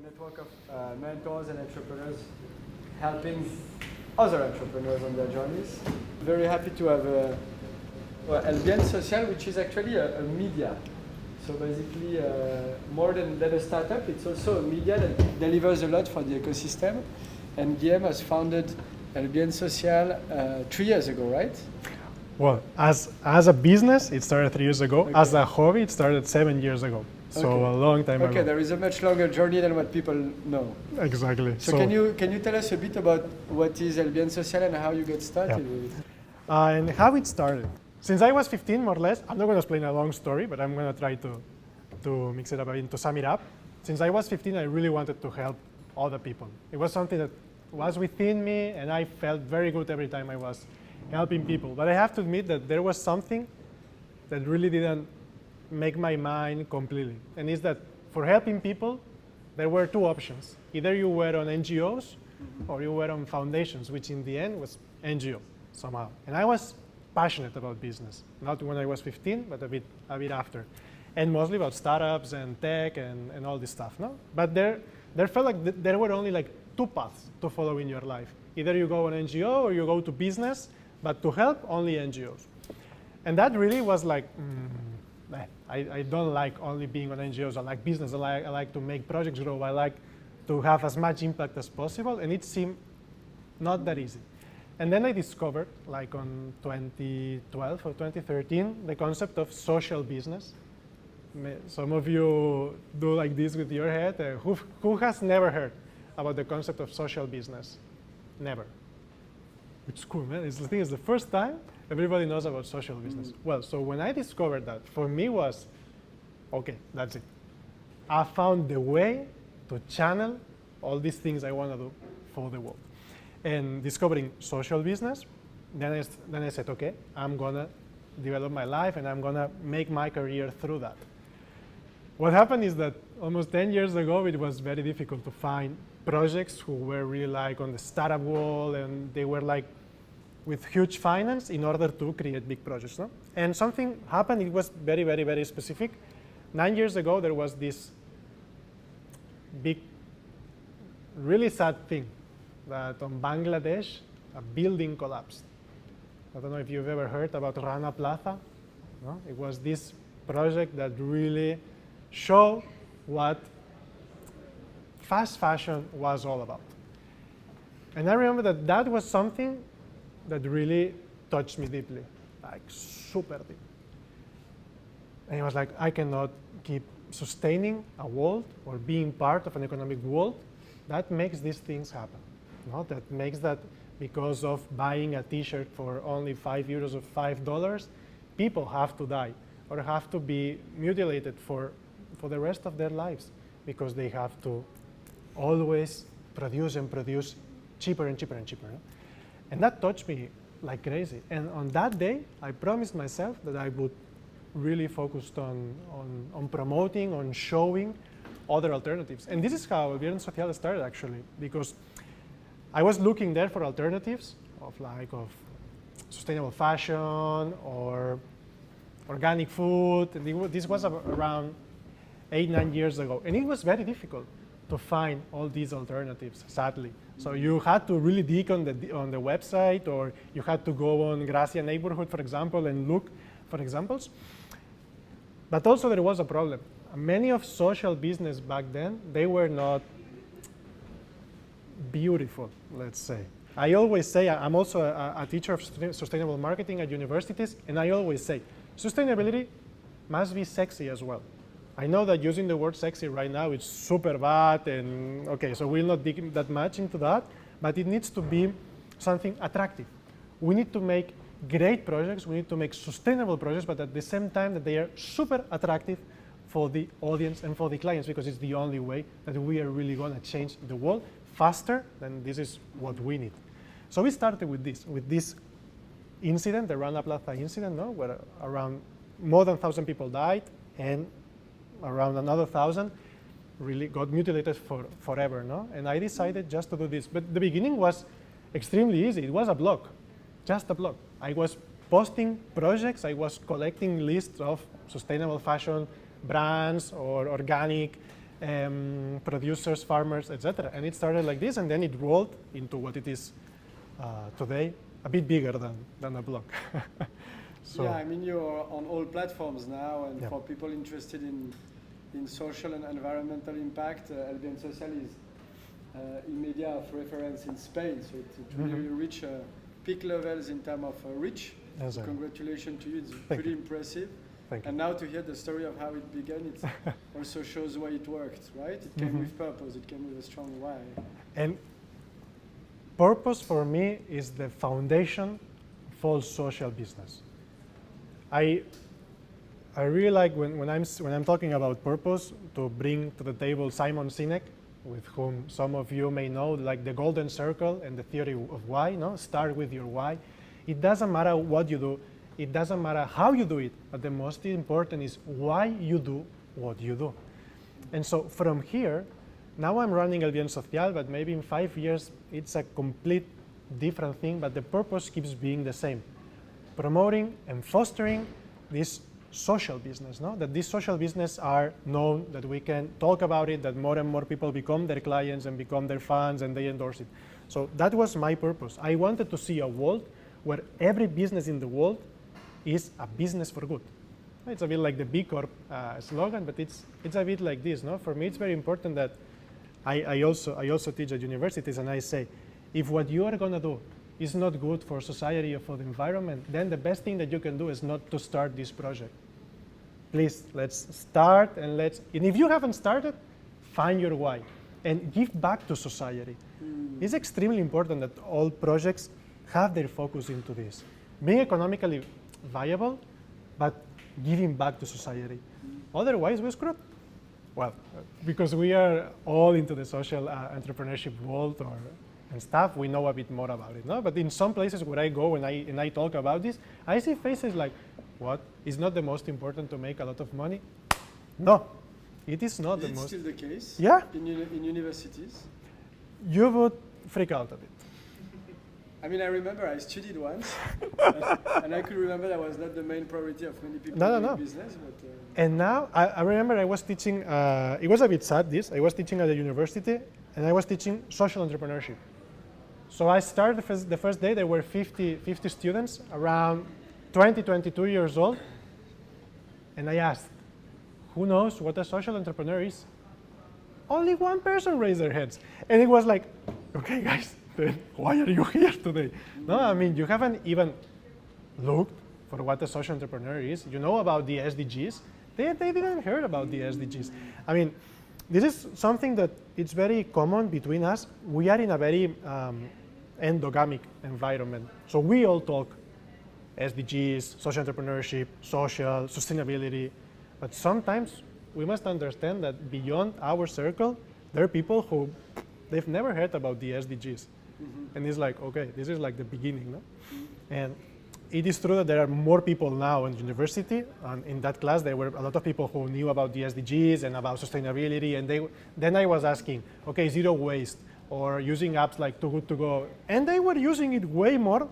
network of mentors and entrepreneurs helping other entrepreneurs on their journeys. Very happy to have El Bien Social, which is actually a media. So basically, more than a startup, it's also a media that delivers a lot for the ecosystem. And Guillem has founded El Bien Social 3 years ago, right? Well, as a business, it started 3 years ago. Okay. As a hobby, it started 7 years ago. So Okay. a long time ago. Okay, there is a much longer journey than what people know. Exactly. So can you tell us a bit about what is El Bien Social and how you get started with it? And how it started. Since I was 15, more or less, I'm not going to explain a long story, but I'm going to try to mix it up and to sum it up. Since I was 15, I really wanted to help other people. It was something that was within me, and I felt very good every time I was helping people. But I have to admit that there was something that really didn't make my mind completely. And it's that for helping people, there were two options. Either you were on NGOs or you were on foundations, which in the end was NGO somehow. And I was passionate about business, not when I was 15, but a bit after. And mostly about startups and tech and all this stuff, no? But there felt like there were only like two paths to follow in your life. Either you go on NGO or you go to business, but to help, only NGOs. And that really was like, I don't like only being on NGOs. I like business. I like to make projects grow. I like to have as much impact as possible. And it seemed not that easy. And then I discovered, like on 2012 or 2013, the concept of social business. Some of you do like this with your head. Who has never heard about the concept of social business? Never. Which is cool, man. The thing is, the first time everybody knows about social business. Well, so when I discovered that, for me was, okay, that's it. I found the way to channel all these things I want to do for the world. And discovering social business, then I said, okay, I'm going to develop my life and I'm going to make my career through that. What happened is that almost 10 years ago, it was very difficult to find projects who were really like on the startup wall, and they were like with huge finance in order to create big projects. No? And something happened. It was very, very, very specific. 9 years ago, there was this big, really sad thing that on Bangladesh, a building collapsed. I don't know if you've ever heard about Rana Plaza. No? It was this project that really showed what fast fashion was all about. And I remember that was something that really touched me deeply, like super deep. And it was like, I cannot keep sustaining a world or being part of an economic world that makes these things happen. No? That makes that because of buying a t-shirt for only €5 or $5, people have to die or have to be mutilated for the rest of their lives because they have to always produce and produce cheaper and cheaper and cheaper. No? And that touched me like crazy. And on that day, I promised myself that I would really focus on promoting, on showing other alternatives. And this is how El Bien Social started, actually, because I was looking there for alternatives of sustainable fashion or organic food. And this was around 8-9 years ago. And it was very difficult to find all these alternatives, sadly. So you had to really dig on the website, or you had to go on Gracia neighborhood, for example, and look for examples. But also there was a problem. Many of social business back then, they were not beautiful, let's say. I always say, I'm also a teacher of sustainable marketing at universities, and I always say, sustainability must be sexy as well. I know that using the word sexy right now is super bad, and okay, so we'll not dig that much into that, but it needs to be something attractive. We need to make great projects, we need to make sustainable projects, but at the same time that they are super attractive for the audience and for the clients, because it's the only way that we are really going to change the world faster than this is what we need. So we started with this incident, the Rana Plaza incident, no? Where around more than 1,000 people died, and around another 1,000 really got mutilated forever, no? And I decided just to do this. But the beginning was extremely easy. It was a blog, just a blog. I was posting projects. I was collecting lists of sustainable fashion brands or organic producers, farmers, etc. And it started like this, and then it rolled into what it is today, a bit bigger than a blog. So yeah, I mean, you're on all platforms now, and for people interested in social and environmental impact, Albion Social is a media of reference in Spain, so it really reached peak levels in terms of reach. So congratulations to you, it's pretty impressive. And now to hear the story of how it began, it also shows why it worked, right? It came with purpose, it came with a strong why. And purpose for me is the foundation of all social business. I really like when I'm talking about purpose to bring to the table Simon Sinek, with whom some of you may know, like the golden circle and the theory of why. No, start with your why. It doesn't matter what you do, it doesn't matter how you do it, but the most important is why you do what you do. And so from here, now I'm running El Bien Social, but maybe in 5 years it's a complete different thing, but the purpose keeps being the same. Promoting and fostering this social business, no? That these social business are known, that we can talk about it, that more and more people become their clients and become their fans and they endorse it. So that was my purpose. I wanted to see a world where every business in the world is a business for good. It's a bit like the B Corp slogan, but it's a bit like this, no? For me, it's very important that I also teach at universities, and I say, if what you are going to do is not good for society or for the environment, then the best thing that you can do is not to start this project. Please, let's start, and if you haven't started, find your why and give back to society. It's extremely important that all projects have their focus into this. Being economically viable, but giving back to society. Otherwise, we're screwed. Well, because we are all into the social entrepreneurship world and stuff, we know a bit more about it, no? But in some places where I go and I talk about this, I see faces like, what? Is not the most important to make a lot of money? No, it is not the most. It's still the case? Yeah. In universities? You would freak out a bit. I mean, I remember I studied once, and I could remember that was not the main priority of many people in business. But, and now, I remember I was teaching, it was a bit sad this, I was teaching at the university, and I was teaching social entrepreneurship. So I started the first day, there were 50 students, around 20, 22 years old, and I asked, who knows what a social entrepreneur is? Only one person raised their heads. And it was like, okay guys, then why are you here today? No, I mean, you haven't even looked for what a social entrepreneur is. You know about the SDGs. They didn't hear about the SDGs. I mean, this is something that it's very common between us. We are in a very endogamic environment. So we all talk SDGs, social entrepreneurship, social, sustainability. But sometimes we must understand that beyond our circle, there are people who they've never heard about the SDGs. And it's like, okay, this is like the beginning, no? And it is true that there are more people now in university, and in that class there were a lot of people who knew about the SDGs and about sustainability, and then I was asking, okay, zero waste, or using apps like Too Good To Go, and they were using it way more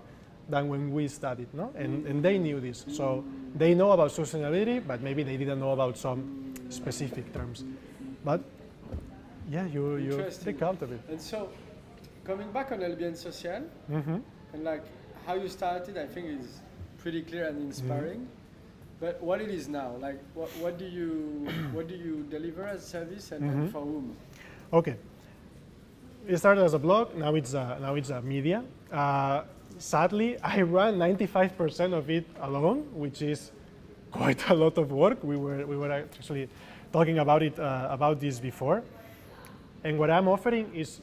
than when we studied, no? And they knew this. So they know about sustainability, but maybe they didn't know about some specific terms. But yeah, you take out of it. And so, coming back on El Bien Social, and like how you started, I think is pretty clear and inspiring. But what it is now, like what do you deliver as service and for whom? Okay, it started as a blog. Now it's a media. Sadly, I run 95% of it alone, which is quite a lot of work. We were actually talking about it about this before. And what I'm offering is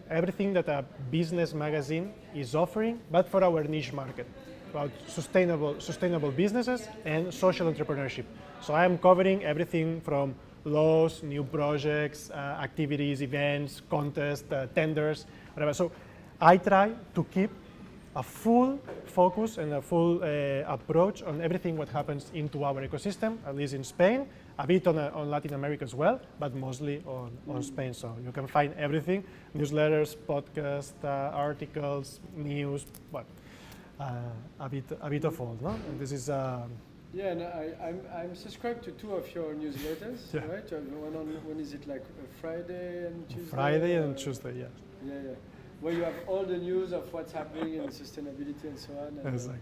everything that a business magazine is offering, but for our niche market, about sustainable businesses and social entrepreneurship. So I am covering everything from laws, new projects, activities, events, contests, tenders, whatever. So I try to keep a full focus and a full approach on everything what happens into our ecosystem, at least in Spain, a bit on Latin America as well, but mostly on Spain. So you can find everything, newsletters, podcasts, articles, news, but a bit of all. No? And this is Yeah, and I'm subscribed to two of your newsletters, Yeah. right? You have one on, when is it, like Friday and Tuesday? Friday and or- Tuesday, yeah. Yeah. Where you have all the news of what's happening in sustainability and so on. And, Exactly.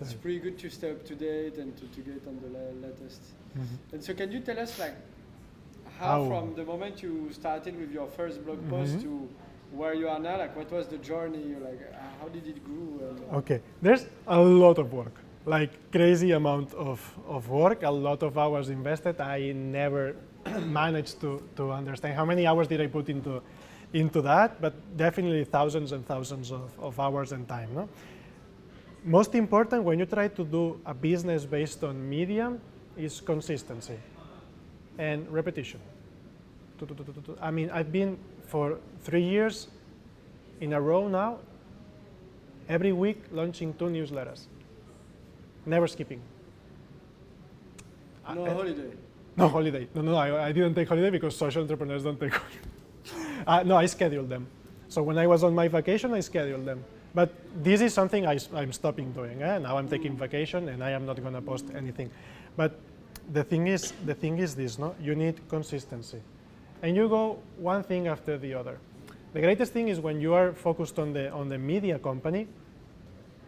it's pretty good to stay up to date and to get on the latest. Mhm. And so can you tell us, like, how How- from the moment you started with your first blog post Mhm. to where you are now, like what was the journey, like how did it grow? And, Okay, there's a lot of work, like crazy amount of work, a lot of hours invested. I never managed to understand how many hours did I put into that, but definitely thousands and thousands of hours and time. No? Most important when you try to do a business based on media is consistency and repetition. I mean, I've been for 3 years in a row now, every week launching 2 newsletters, never skipping. no holiday. No holiday. No, I didn't take holiday because social entrepreneurs don't take holiday. No, I scheduled them. So when I was on my vacation, I scheduled them. But this is something I'm stopping doing. Now I'm taking vacation and I am not going to post anything. But the thing is this, no? You need consistency. And you go one thing after the other. The greatest thing is when you are focused on the media company,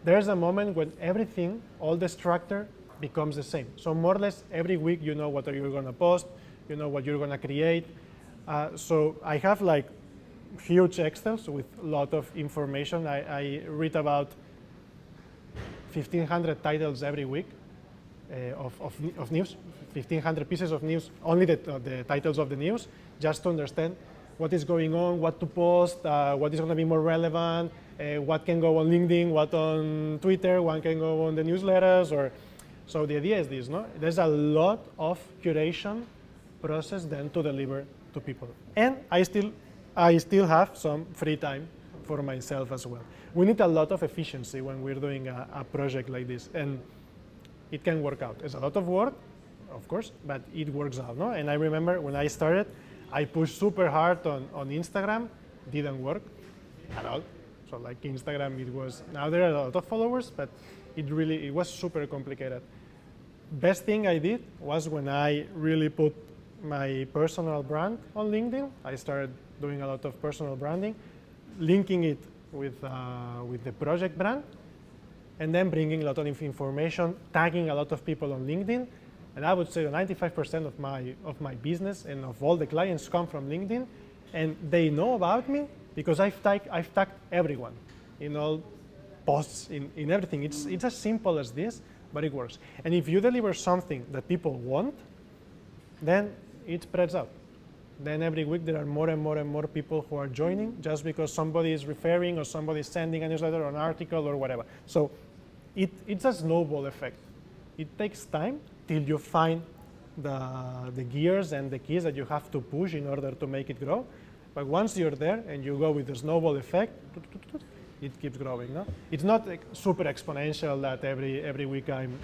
there's a moment when everything, all the structure becomes the same. So more or less every week you know what you're going to post, you know what you're going to create. So I have like huge Excels with a lot of information. I read about 1,500 titles every week of news, 1,500 pieces of news, only the titles of the news, just to understand what is going on, what to post, what is going to be more relevant, what can go on LinkedIn, what on Twitter, what can go on the newsletters. So the idea is this, no? There's a lot of curation process then to deliver to people. And I still have some free time for myself as well. We need a lot of efficiency when we're doing a project like this, and it can work out. It's a lot of work, of course, but it works out, no? And I remember when I started, I pushed super hard on Instagram, didn't work at all. So like Instagram, it was, now there are a lot of followers, but it was super complicated. Best thing I did was when I really put my personal brand on LinkedIn. I started doing a lot of personal branding, linking it with the project brand, and then bringing a lot of information, tagging a lot of people on LinkedIn. And I would say 95% of my business and of all the clients come from LinkedIn, and they know about me because I've tagged everyone in all posts, in everything. It's as simple as this, but it works. And if you deliver something that people want, then it spreads out. Then every week there are more and more and more people who are joining just because somebody is referring or somebody is sending a newsletter or an article or whatever. So it's a snowball effect. It takes time till you find the gears and the keys that you have to push in order to make it grow. But once you're there and you go with the snowball effect, it keeps growing. No? It's not like super exponential that every week I'm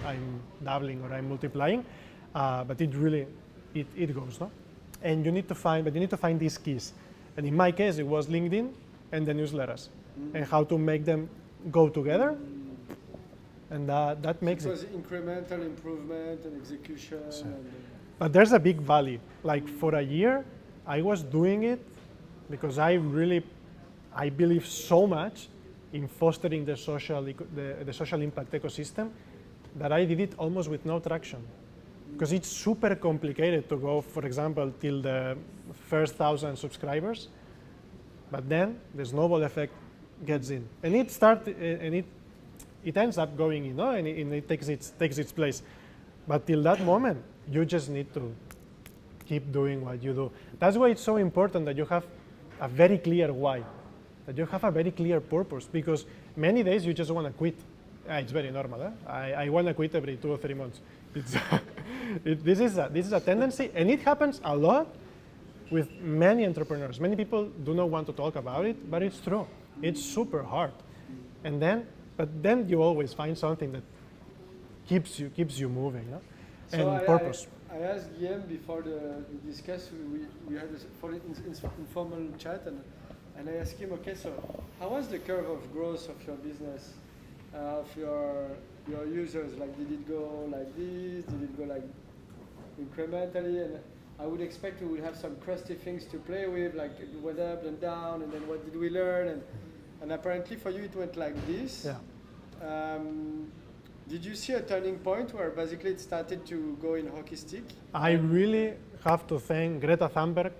doubling or I'm multiplying, but it really it goes. No? And you need to find these keys. And in my case, it was LinkedIn and the newsletters, and how to make them go together. And that makes it. It was incremental improvement and execution. But there's a big valley. Like for a year, I was doing it because I believe so much in fostering the social impact ecosystem that I did it almost with no traction. Because it's super complicated to go, for example, till the first 1,000 subscribers, but then the snowball effect gets in, and it ends up going in, and it takes its place. But till that moment, you just need to keep doing what you do. That's why it's so important that you have a very clear why, that you have a very clear purpose, because many days you just want to quit. It's very normal. I want to quit every 2 or 3 months. This is a tendency, and it happens a lot with many entrepreneurs. Many people do not want to talk about it, but it's true. It's super hard. But then you always find something that keeps you moving, no? And purpose. I asked Guillem before we discussed. We had an informal chat, and I asked him, okay, so how was the curve of growth of your business, of your your users? Like, did it go like this? Did it go like incrementally? And I would expect we would have some crusty things to play with, like it went up and down, and then what did we learn? And apparently for you it went like this. Yeah. Did you see a turning point where basically it started to go in hockey stick? I really have to thank Greta Thunberg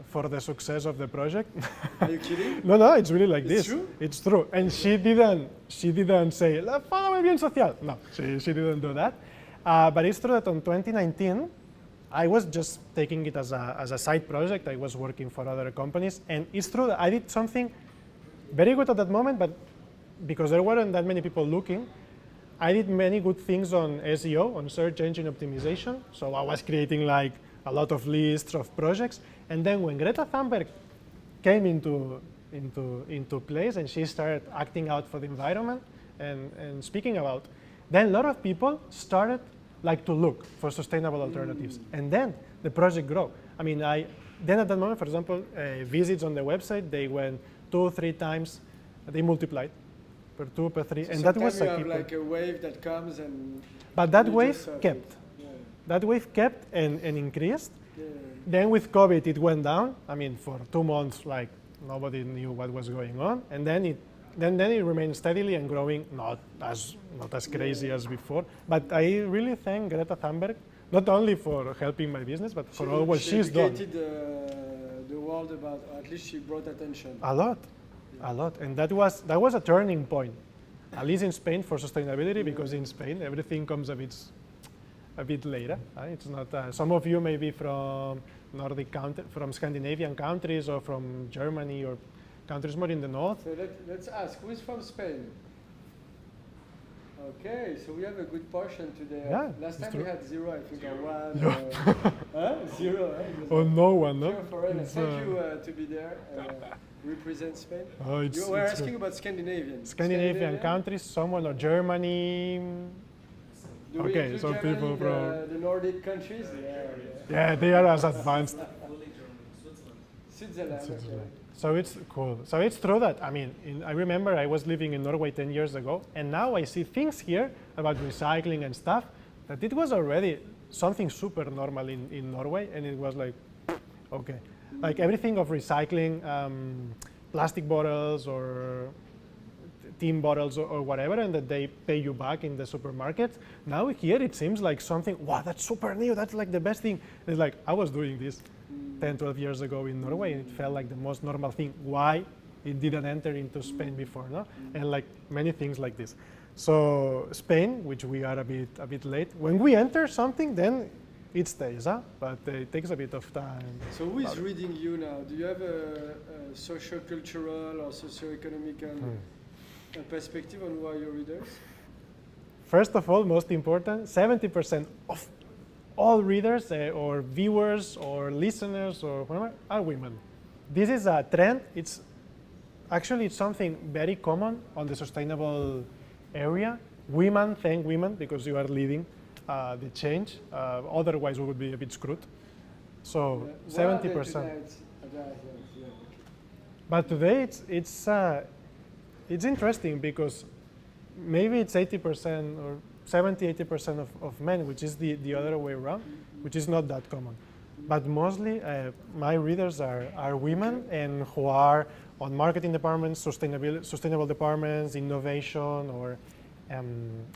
for the success of the project. Are you kidding? No, it's really like It's this. true? It's true. And she didn't say, follow bien social. No, she didn't do that. But it's true that in 2019, I was just taking it as a side project. I was working for other companies. And it's true that I did something very good at that moment, but because there weren't that many people looking, I did many good things on SEO, on search engine optimization. So I was creating like a lot of lists of projects. And then when Greta Thunberg came into place and she started acting out for the environment and speaking about, then a lot of people started like to look for sustainable alternatives. And then the project grew. I mean, then at that moment, for example, visits on the website, they went 2 or 3 times, they multiplied per 2, per 3, So and that was you a have keeper. like a wave that comes and... But that you wave just surf kept. it. Yeah. That wave kept and increased. Yeah. Then with COVID, it went down. I mean, for 2 months, like nobody knew what was going on, and then it remained steadily and growing, not as crazy as before. But I really thank Greta Thunberg, not only for helping my business, but for all what she's done. She educated the world about, or at least she brought attention. A lot, and that was a turning point, at least in Spain for sustainability, because in Spain everything comes a bit later. It's not. Some of you may be from from Scandinavian countries or from Germany or countries more in the north. So let's ask, who is from Spain? Okay, so we have a good portion today. Yeah, Last time true. we had 0, I think, or 1. 0, right? Oh, no one, no? Zero foreigner. Thank you to be there. Represent Spain. Oh, You were asking about Scandinavian. Scandinavian countries, someone or Germany. Do we Okay, include some Germany, people from the Nordic countries? yeah, they are as advanced. Switzerland. Okay. So it's cool. So it's true that, I mean, I remember I was living in Norway 10 years ago, and now I see things here about recycling and stuff that it was already something super normal in Norway, and it was like, okay. Like everything of recycling, plastic bottles or tin bottles or whatever, and that they pay you back in the supermarket. Now here it seems like something, wow, that's super new, that's like the best thing. It's like, I was doing this 10, 12 years ago in Norway, and it felt like the most normal thing. Why it didn't enter into Spain before, no? And like many things like this. So Spain, which we are a bit late, when we enter something, then it stays, but it takes a bit of time. So who is reading you now? Do you have a socio-cultural or socio-economical perspective on who are your readers? First of all, most important, 70% of all readers or viewers or listeners or whatever are women. This is a trend. It's something very common on the sustainable area. Women thank women because you are leading the change. Otherwise, we would be a bit screwed. So 70%. But today it's interesting because maybe it's 80% or 70-80% of men, which is the other way around, which is not that common. But mostly my readers are women and who are on marketing departments, sustainable departments, innovation, or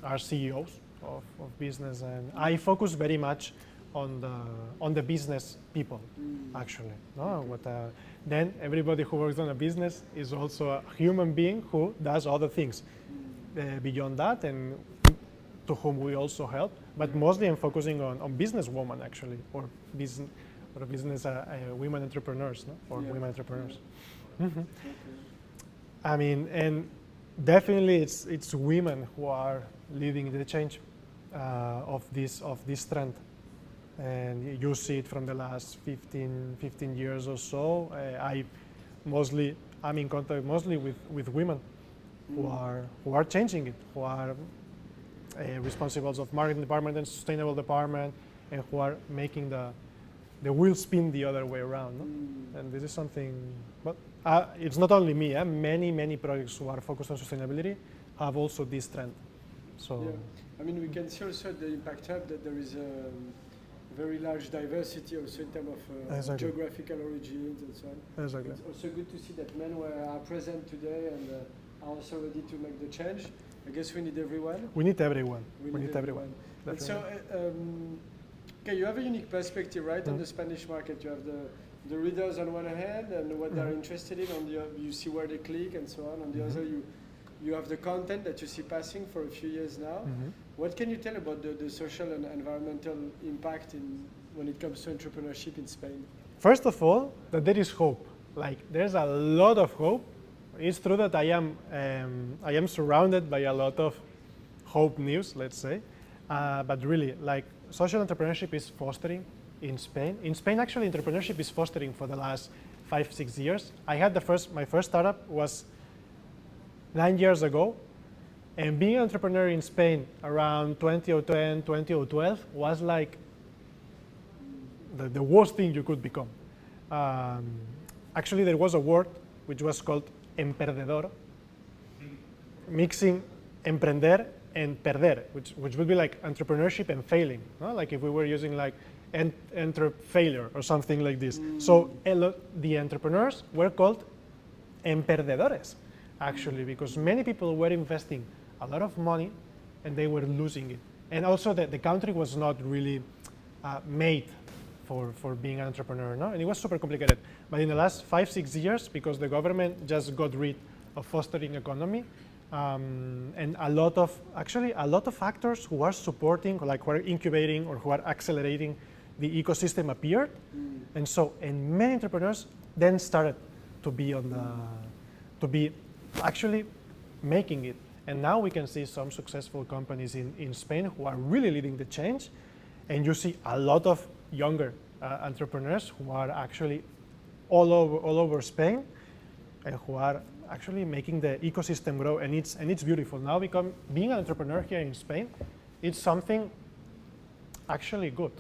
are CEOs of business. And I focus very much on the business people, actually. No? Then everybody who works on a business is also a human being who does other things beyond that, and to whom we also help. But mostly I'm focusing on business women, actually, or business women entrepreneurs, no? Or women entrepreneurs. Mm-hmm. I mean, and definitely it's women who are leading the change of this trend. And you see it from the last 15 years or so. I'm in contact mostly with women who are changing it, who are responsible of marketing department and sustainable department, and who are making the wheel spin the other way around. No? And this is something, but it's not only me. Many projects who are focused on sustainability have also this trend. So. Yeah. I mean, we can see also at the Impact Hub that there is a very large diversity also in terms of Exactly. geographical origins and so on. Exactly. It's also good to see that men are present today and are also ready to make the change. I guess we need everyone. We need everyone. We need everyone. And so, okay, you have a unique perspective, right, on the Spanish market. You have the readers on one hand and what they're interested in. On the other, you see where they click and so on. On the other, you have the content that you see passing for a few years now. What can you tell about the social and environmental impact when it comes to entrepreneurship in Spain? First of all, that there is hope. Like, there's a lot of hope. It's true that I am surrounded by a lot of hope news, let's say, but really, like, social entrepreneurship is fostering in Spain. In Spain, actually, entrepreneurship is fostering for the last 5-6 years. I had my first startup was 9 years ago, and being an entrepreneur in Spain around 2010, 2012 was like the worst thing you could become. Actually, there was a word which was called emperdedor, mixing emprender and perder, which would be like entrepreneurship and failing, no? Like if we were using like enter failure or something like this. So the entrepreneurs were called emperdedores, actually, because many people were investing a lot of money and they were losing it. And also the country was not really made for being an entrepreneur, no? And it was super complicated. But in the last 5-6 years, because the government just got rid of fostering economy, and a lot of actors who are supporting, like who are incubating or who are accelerating the ecosystem appeared. And many entrepreneurs then started to be actually making it. And now we can see some successful companies in Spain who are really leading the change. And you see a lot of younger entrepreneurs who are actually all over Spain and who are actually making the ecosystem grow, and it's beautiful. Now being an entrepreneur here in Spain, it's something actually good.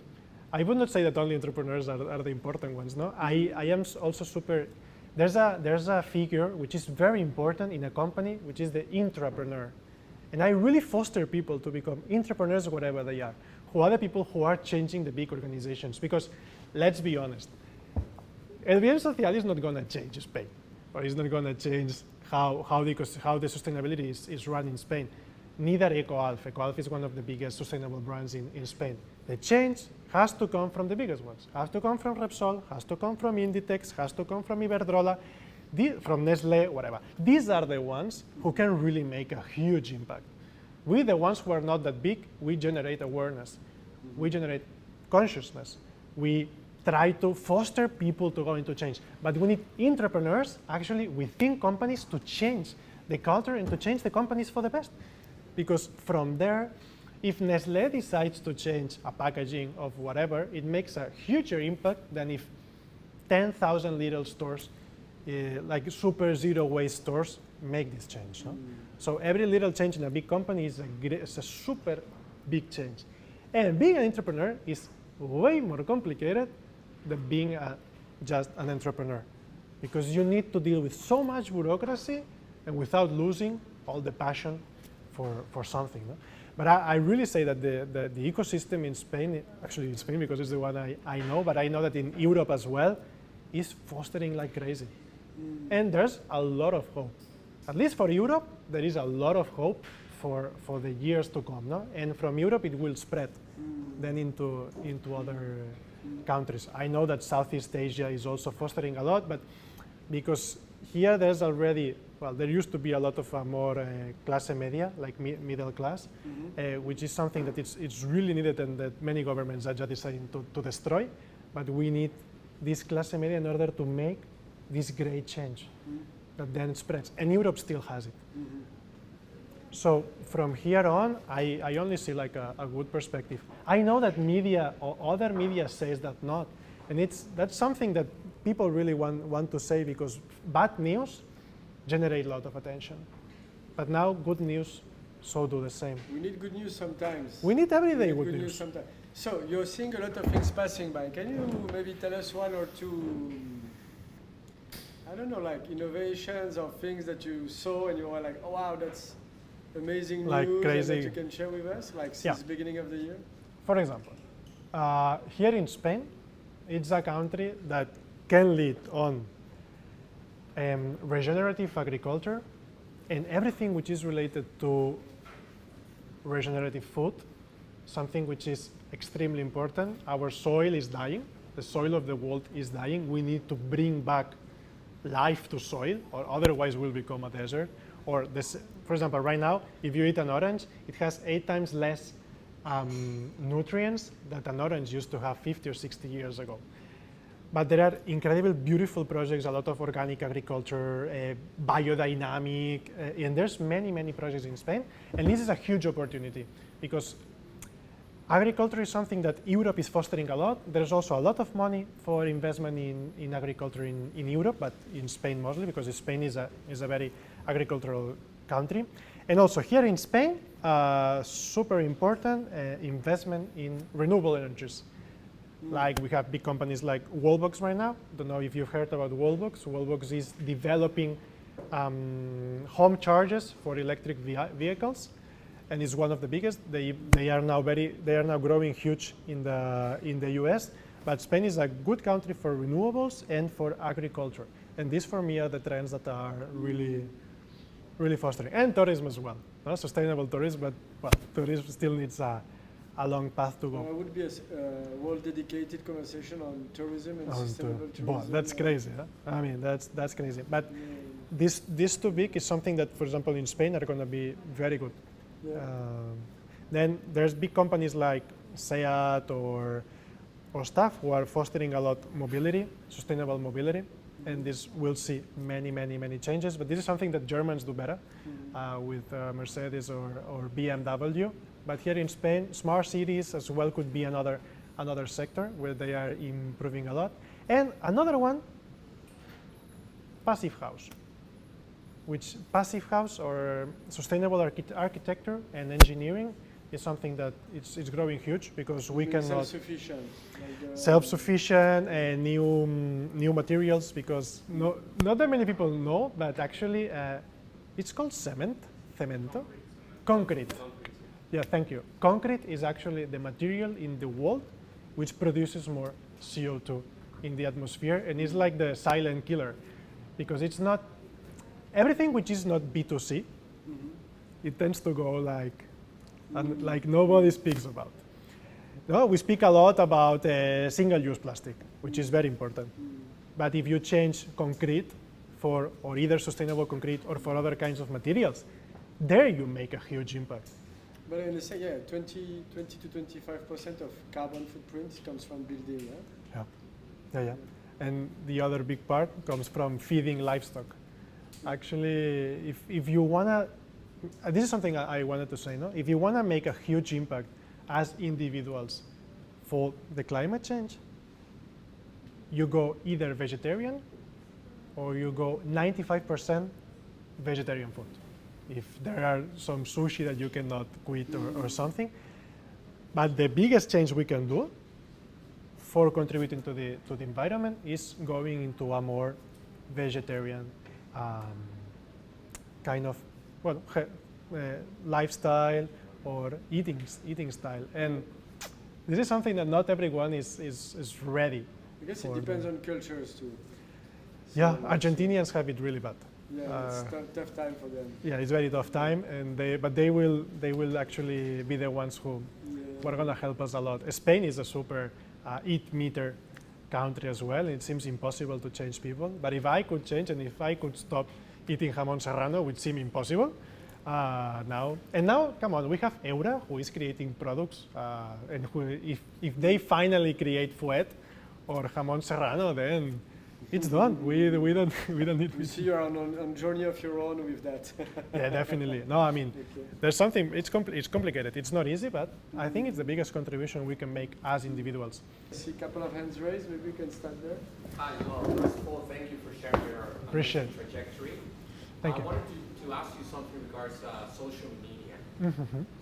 I would not say that only entrepreneurs are the important ones. No, I am also super. There's a figure which is very important in a company, which is the intrapreneur, and I really foster people to become entrepreneurs wherever they are, who are the people who are changing the big organizations. Because let's be honest, El Bien Social is not going to change Spain, or it's not going to change how the sustainability is run in Spain. Neither EcoAlf. EcoAlf is one of the biggest sustainable brands in Spain. The change has to come from the biggest ones. Has to come from Repsol, has to come from Inditex, has to come from Iberdrola, from Nestlé, whatever. These are the ones who can really make a huge impact. We, the ones who are not that big, we generate awareness. We generate consciousness. We try to foster people to go into change. But we need entrepreneurs, actually, within companies to change the culture and to change the companies for the best. Because from there, if Nestlé decides to change a packaging of whatever, it makes a huger impact than if 10,000 little stores, like super zero waste stores, make this change. No? So every little change in a big company is a super big change. And being an entrepreneur is way more complicated than being just an entrepreneur, because you need to deal with so much bureaucracy and without losing all the passion for something. No? But I really say that the ecosystem in Spain, actually in Spain because it's the one I know, but I know that in Europe as well, is fostering like crazy. And there's a lot of hope. At least for Europe, there is a lot of hope for the years to come. No? And from Europe, it will spread then into other countries. I know that Southeast Asia is also fostering a lot, but because here there's already, well, there used to be a lot of more clase media, like middle class, which is something that it's really needed and that many governments are just deciding to destroy. But we need this clase media in order to make this great change that then spreads. And Europe still has it. So from here on, I only see like a good perspective. I know that media or other media says that not. And that's something that people really want to say, because bad news generate a lot of attention. But now good news, so do the same. We need good news sometimes. We need every day good news. Sometimes. So you're seeing a lot of things passing by. Can you maybe tell us one or two, I don't know, like innovations or things that you saw and you were like, oh wow, that's amazing like news crazy. that you can share with us, like since the beginning of the year? For example, here in Spain, it's a country that can lead on regenerative agriculture and everything which is related to regenerative food, something which is extremely important. Our soil is dying. The soil of the world is dying. We need to bring back life to soil, or otherwise we'll become a desert. Or this, for example, right now, if you eat an orange, it has 8 times less nutrients that an orange used to have 50 or 60 years ago. But there are incredible, beautiful projects, a lot of organic agriculture, biodynamic, and there's many, many projects in Spain. And this is a huge opportunity because agriculture is something that Europe is fostering a lot. There's also a lot of money for investment in agriculture in Europe, but in Spain mostly because Spain is a very agricultural country. And also here in Spain, super important investment in renewable energies. Like we have big companies like Wallbox right now. Don't know if you've heard about Wallbox. Wallbox is developing home chargers for electric vehicles, and is one of the biggest. They are now growing huge in the US. But Spain is a good country for renewables and for agriculture. And these for me are the trends that are really fostering, and tourism as well. Not sustainable tourism, but well, tourism still needs a long path to go. It would be a world-dedicated conversation on tourism and sustainable tourism. Well, that's crazy. Huh? I mean, that's crazy. But this too big is something that, for example, in Spain are going to be very good. Yeah. Then there's big companies like SEAT or stuff who are fostering a lot mobility, sustainable mobility. And this will see many changes. But this is something that Germans do better with Mercedes or BMW. But here in Spain, smart cities as well could be another sector where they are improving a lot. And another one, passive house, which passive house or sustainable architecture and engineering is something that it's growing huge because we can self-sufficient, self-sufficient and new materials, because not that many people know, but actually it's called cemento, concrete. Yeah, thank you. Concrete is actually the material in the world which produces more CO2 in the atmosphere, and is like the silent killer, because it's not everything which is not B2C. It tends to go like nobody speaks about. No, we speak a lot about single-use plastic, which is very important. But if you change concrete for or either sustainable concrete or for other kinds of materials, there you make a huge impact. But I understand, 20 to 25% of carbon footprint comes from building. Yeah. And the other big part comes from feeding livestock. Actually, if you wanna, this is something I wanted to say, no? If you wanna make a huge impact as individuals for the climate change, you go either vegetarian or you go 95% vegetarian food. If there are some sushi that you cannot quit or something. But the biggest change we can do for contributing to the environment is going into a more vegetarian kind of lifestyle or eating style. And this is something that not everyone is ready. I guess it depends on cultures too. So yeah, Argentinians have it really bad. Yeah, it's tough time for them. Yeah, it's very tough time, and they will actually be the ones who are going to help us a lot. Spain is a super eat meter country as well. It seems impossible to change people, but if I could change and if I could stop eating jamón serrano, which seemed impossible now, come on, we have Eura who is creating products, and who, if they finally create fuet or jamón serrano, then it's done. We don't need. You see, you're on journey of your own with that. Yeah, definitely. No, I mean, there's something. It's complicated. It's not easy, but I think it's the biggest contribution we can make as individuals. I see a couple of hands raised. Maybe we can start there. Hi. Well, first of all, thank you for sharing your trajectory. Thank you. I wanted to ask you something regards social media.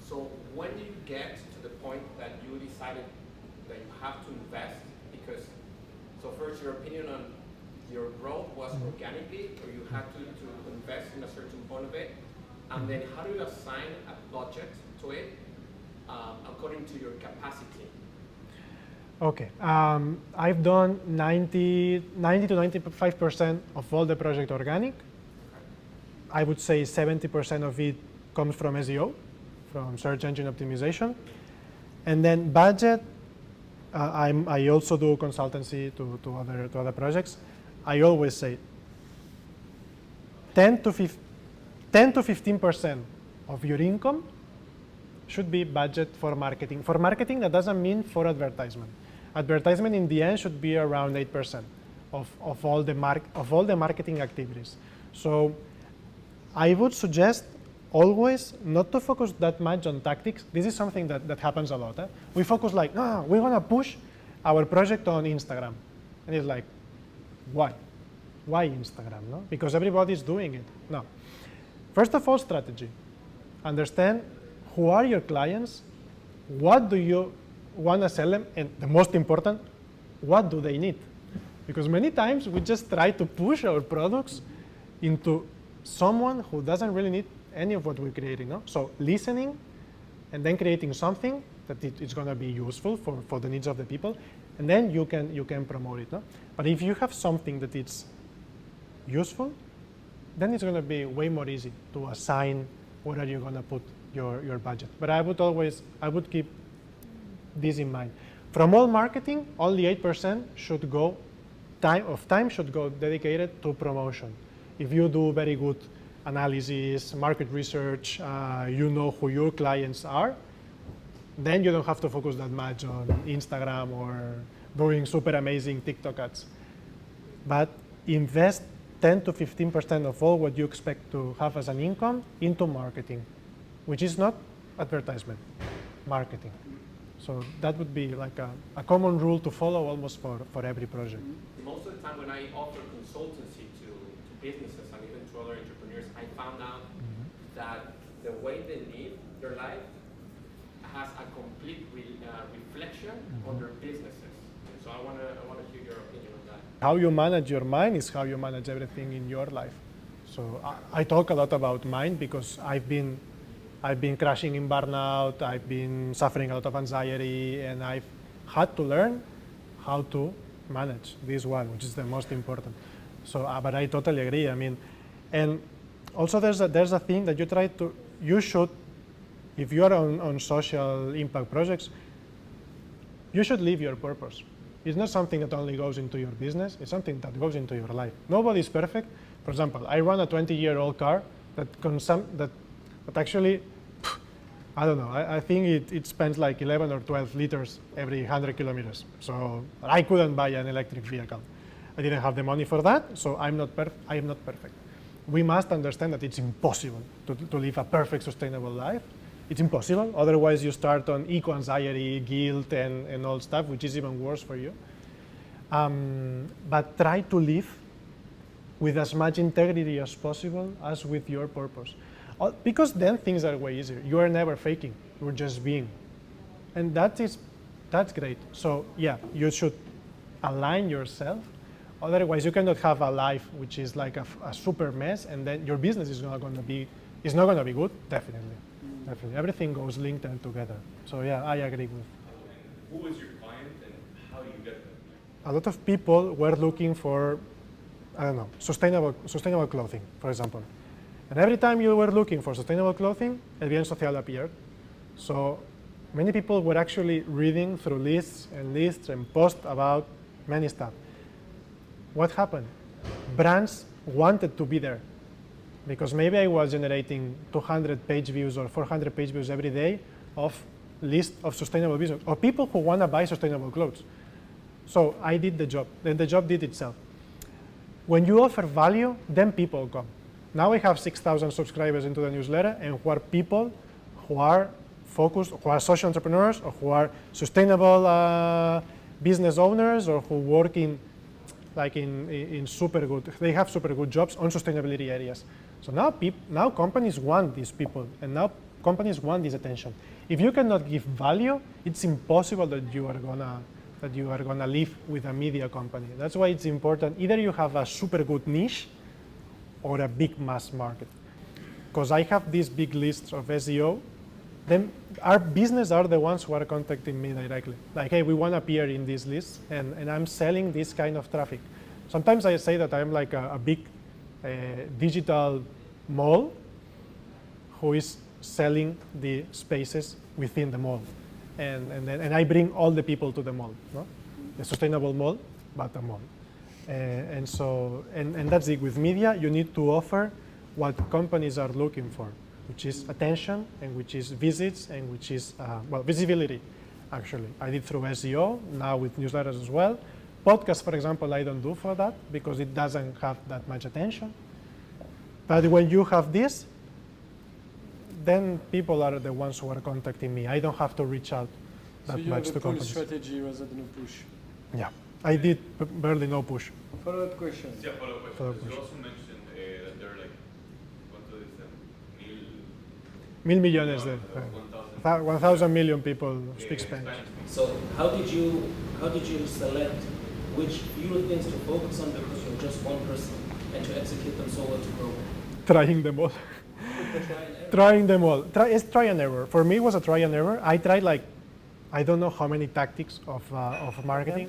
So when did you get to the point that you decided that you have to invest? Because, so first, your opinion on your growth was organically, or you had to invest in a certain point of it? And then how do you assign a budget to it according to your capacity? Okay, I've done 90 to 95% of all the project organic. I would say 70% of it comes from SEO, from search engine optimization. And then budget, I also do consultancy to other projects. I always say 10 to 15% of your income should be budget for marketing. For marketing, that doesn't mean for advertisement. Advertisement in the end should be around 8% of all the marketing activities. So I would suggest always not to focus that much on tactics. This is something that happens a lot. We focus like, no, we want to push our project on Instagram. And it's like, why? Why Instagram? No? Because everybody's doing it. No. First of all, strategy. Understand who are your clients, what do you want to sell them, and the most important, what do they need? Because many times we just try to push our products into someone who doesn't really need any of what we're creating. No? So listening and then creating something that it's going to be useful for the needs of the people, and then you can promote it. No? But if you have something that it's useful, then it's going to be way more easy to assign where are you going to put your budget. But I would keep this in mind. From all marketing, only 8% should go, time should go dedicated to promotion. If you do very good analysis, market research, you know who your clients are, then you don't have to focus that much on Instagram or doing super amazing TikTok ads. But invest 10 to 15% of all what you expect to have as an income into marketing, which is not advertisement, marketing. So that would be like a common rule to follow almost for every project. Most of the time when I offer consultancy to businesses and even to other entrepreneurs, I found out that the way they live their life has a complete reflection on their businesses. So I want to hear your opinion on that. How you manage your mind is how you manage everything in your life. So I talk a lot about mind because I've been crashing in burnout, I've been suffering a lot of anxiety, and I've had to learn how to manage this one, which is the most important. So, but I totally agree. I mean, and also there's a thing that you should, if you are on social impact projects, you should live your purpose. It's not something that only goes into your business, it's something that goes into your life. Nobody's perfect. For example, I run a 20-year-old car that actually, I don't know, I think it spends like 11 or 12 liters every 100 kilometers. So I couldn't buy an electric vehicle. I didn't have the money for that, so I am not perfect. We must understand that it's impossible to live a perfect, sustainable life. It's impossible, otherwise you start on eco-anxiety, guilt, and all stuff, which is even worse for you. But try to live with as much integrity as possible as with your purpose. Because then things are way easier. You are never faking, you're just being. And that's great. So yeah, you should align yourself. Otherwise, you cannot have a life which is like a super mess, and then your business is not going to be good. Definitely. Everything goes linked and together. So yeah, I agree with. Who was your client and how do you get them? A lot of people were looking for, I don't know, sustainable clothing, for example. And every time you were looking for sustainable clothing, El Bien Social appeared. So many people were actually reading through lists and posts about many stuff. What happened? Brands wanted to be there because maybe I was generating 200 page views or 400 page views every day of list of sustainable business or people who want to buy sustainable clothes. So I did the job, then the job did itself. When you offer value, then people come. Now we have 6,000 subscribers into the newsletter, and who are people who are focused, who are social entrepreneurs, or who are sustainable business owners, or who work in super good, they have super good jobs on sustainability areas. So now companies want these people, and now companies want this attention. If you cannot give value, it's impossible that you are gonna live with a media company. That's why it's important. Either you have a super good niche or a big mass market. because I have these big lists of SEO, then our business are the ones who are contacting me directly. Like, hey, we want to appear in these lists, and I'm selling this kind of traffic. Sometimes I say that I'm like a big digital mall who is selling the spaces within the mall. And I bring all the people to the mall, no? The sustainable mall, but a mall. And that's it. With media, you need to offer what companies are looking for, which is attention, and which is visits, and which is, visibility, actually. I did through SEO, now with newsletters as well. Podcasts, for example, I don't do for that because it doesn't have that much attention. But when you have this, then people are the ones who are contacting me. I don't have to reach out that much to companies. So you have a pull strategy rather than a push. Yeah, I did barely no push. Follow-up questions. Yeah, follow-up question. Follow-up You question. also mentioned that there are like, ¿cuánto dicen? 1,000,000,000 de 1,000 million people speak Spanish. So how did you select which few things to focus on because you're just one person and to execute them so well to grow? Trying them all. Trying them all. It's try and error. For me, it was a try and error. I tried like, I don't know how many tactics of marketing.